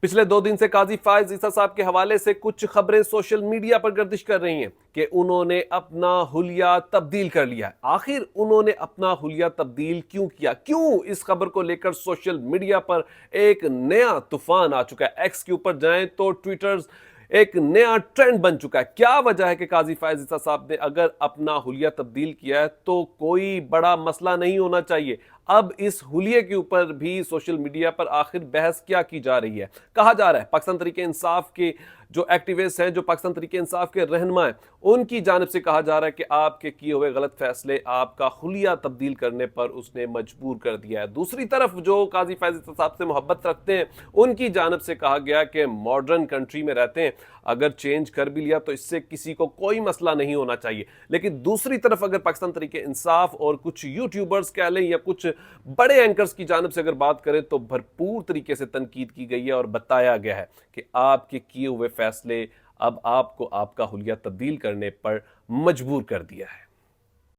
पिछले 2 दिन से काजी फायज ईसा साहब के हवाले से कुछ खबरें सोशल मीडिया पर गर्दिश कर रही हैं कि उन्होंने अपना हुलिया तब्दील कर लिया है। आखिर उन्होंने अपना हुलिया तब्दील क्यों किया? क्यों इस खबर को लेकर सोशल मीडिया पर एक नया तूफान आ चुका है? एक्स के ऊपर जाएं तो ट्विटर एक नया ट्रेंड बन चुका है। क्या वजह है कि काजी फायज ईसा साहब ने अगर अपना हुलिया तब्दील किया है तो कोई बड़ा मसला नहीं होना चाहिए? अब इस हुलिये के ऊपर भी सोशल मीडिया पर आखिर बहस क्या की जा रही है? कहा जा रहा है पाकिस्तान तहरीक इंसाफ के जो एक्टिविस्ट हैं, जो पाकिस्तान तहरीक इंसाफ के रहनुमा हैं, उनकी जानिब से कहा जा रहा है कि आपके किए हुए गलत फैसले आपका हुलिया तब्दील करने पर उसने मजबूर कर दिया है। दूसरी तरफ जो काजी फायज ईसा साहब से मोहब्बत रखते हैं, उनकी जानिब से कहा गया कि मॉडर्न कंट्री में रहते हैं, अगर चेंज कर भी लिया तो इससे किसी को कोई मसला नहीं होना चाहिए। लेकिन दूसरी तरफ अगर पाकिस्तान तहरीक इंसाफ और कुछ यूट्यूबर्स कह लें या कुछ बड़े एंकर्स की जानिब से अगर बात करें तो भरपूर तरीके से तनकीद की गई है और बताया गया है कि आपके किए हुए फैसले अब आपको आपका हुलिया तब्दील करने पर मजबूर कर दिया है।